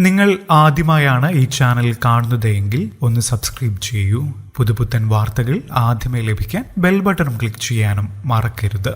നിങ്ങൾ ആദ്യമായാണ് ഈ ചാനൽ കാണുന്നതെങ്കിൽ ഒന്ന് സബ്സ്ക്രൈബ് ചെയ്യൂ. പുതുപുത്തൻ വാർത്തകൾ ആദ്യമേ ലഭിക്കാൻ ബെൽ ബട്ടൺ ക്ലിക്ക് ചെയ്യാനും മറക്കരുത്.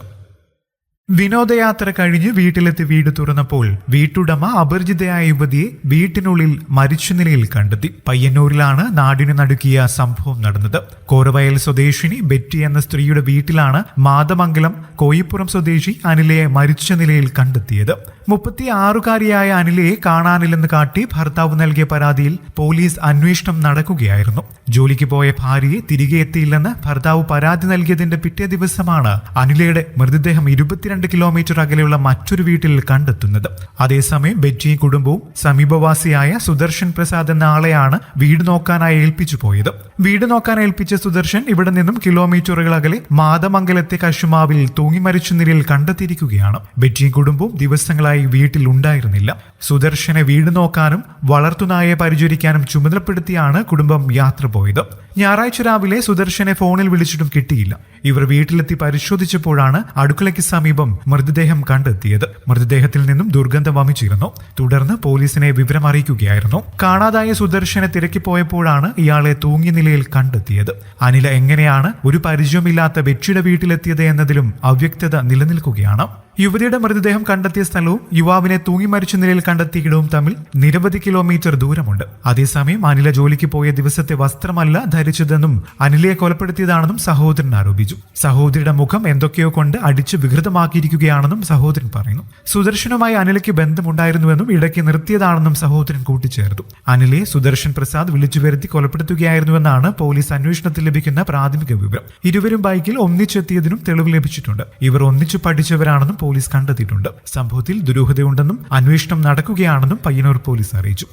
വിനോദയാത്ര കഴിഞ്ഞ് വീട്ടിലെത്തി വീട് തുറന്നപ്പോൾ വീട്ടുടമ അപരിചിതയായ യുവതിയെ വീട്ടിനുള്ളിൽ മരിച്ച നിലയിൽ കണ്ടെത്തി. പയ്യന്നൂരിലാണ് നാടിനു നടുക്കിയ സംഭവം നടന്നത്. കോരവയൽ സ്വദേശിനി ബെറ്റി എന്ന സ്ത്രീയുടെ വീട്ടിലാണ് മാതമംഗലം കോയിപ്പുറം സ്വദേശി അനിലയെ മരിച്ച നിലയിൽ കണ്ടെത്തിയത്. 36-കാരിയായ അനിലയെ കാണാനില്ലെന്ന് കാട്ടി ഭർത്താവ് നൽകിയ പരാതിയിൽ പോലീസ് അന്വേഷണം നടക്കുകയായിരുന്നു. ജോലിക്ക് പോയ ഭാര്യയെ തിരികെ എത്തിയില്ലെന്ന് ഭർത്താവ് പരാതി നൽകിയതിന്റെ പിറ്റേ ദിവസമാണ് അനിലയുടെ മൃതദേഹം 22 കിലോമീറ്റർ അകലെയുള്ള മറ്റൊരു വീട്ടിൽ കണ്ടെത്തുന്നത്. അതേസമയം ബെറ്റിയും കുടുംബവും സമീപവാസിയായ സുദർശൻ പ്രസാദ് എന്ന ആളെയാണ് വീട് നോക്കാനായി ഏൽപ്പിച്ചു പോയത്. വീട് നോക്കാൻ ഏൽപ്പിച്ച സുദർശൻ ഇവിടെ നിന്നും കിലോമീറ്ററുകൾ അകലെ മാതമംഗലത്തെ കശുമാവിൽ തൂങ്ങി മരിച്ച നിലയിൽ കണ്ടെത്തിയിരിക്കുകയാണ്. ബെറ്റിയും കുടുംബവും ദിവസങ്ങളായി വീട്ടിൽ ഉണ്ടായിരുന്നില്ല. സുദർശനെ വീട് നോക്കാനും വളർത്തുനായെ പരിചരിക്കാനും ചുമതലപ്പെടുത്തിയാണ് കുടുംബം യാത്ര പോയത്. ഞായറാഴ്ച രാവിലെ സുദർശനെ ഫോണിൽ വിളിച്ചിട്ടും കിട്ടിയില്ല. ഇവർ വീട്ടിലെത്തി പരിശോധിച്ചപ്പോഴാണ് അടുക്കളയ്ക്ക് സമീപം മൃതദേഹം കണ്ടെത്തിയത്. മൃതദേഹത്തിൽ നിന്നും ദുർഗന്ധം വമിച്ചിരുന്നു. തുടർന്ന് പോലീസിനെ വിവരം അറിയിക്കുകയായിരുന്നു. കാണാതായ സുദർശനെ തിരക്കിപ്പോയപ്പോഴാണ് ഇയാളെ തൂങ്ങിയ നിലയിൽ കണ്ടെത്തിയത്. അനില എങ്ങനെയാണ് ഒരു പരിചയമില്ലാത്ത ബെറ്റിയുടെ വീട്ടിലെത്തിയത് എന്നതിലും അവ്യക്തത നിലനിൽക്കുകയാണ്. യുവതിയുടെ മൃതദേഹം കണ്ടെത്തിയ സ്ഥലവും യുവാവിനെ തൂങ്ങി മരിച്ച നിലയിൽ കണ്ടെത്തിയ ഇടവും തമ്മിൽ നിരവധി കിലോമീറ്റർ ദൂരമുണ്ട്. അതേസമയം അനില ജോലിക്ക് പോയ ദിവസത്തെ വസ്ത്രമല്ല ധരിച്ചതെന്നും അനിലയെ കൊലപ്പെടുത്തിയതാണെന്നും സഹോദരൻ ആരോപിച്ചു. സഹോദരിയുടെ മുഖം എന്തൊക്കെയോ കൊണ്ട് അടിച്ച് വികൃതമാക്കിയിരിക്കുകയാണെന്നും സഹോദരൻ പറയുന്നു. സുദർശനുമായി അനിലയ്ക്ക് ബന്ധമുണ്ടായിരുന്നുവെന്നും ഇടയ്ക്ക് നിർത്തിയതാണെന്നും സഹോദരൻ കൂട്ടിച്ചേർത്തു. അനിലയെ സുദർശൻ പ്രസാദ് വിളിച്ചു വരുത്തി കൊലപ്പെടുത്തുകയായിരുന്നുവെന്നാണ് പോലീസ് അന്വേഷണത്തിൽ ലഭിക്കുന്ന പ്രാഥമിക വിവരം. ഇരുവരും ബൈക്കിൽ ഒന്നിച്ചെത്തിയതിനും തെളിവ് ലഭിച്ചിട്ടുണ്ട്. ഇവർ ഒന്നിച്ചു പഠിച്ചവരാണെന്നും പോലീസ് കണ്ടെത്തിയിട്ടുണ്ട്. സംഭവത്തിൽ ദുരൂഹതയുണ്ടെന്നും അന്വേഷണം നടക്കുകയാണെന്നും പയ്യന്നൂർ പോലീസ് അറിയിച്ചു.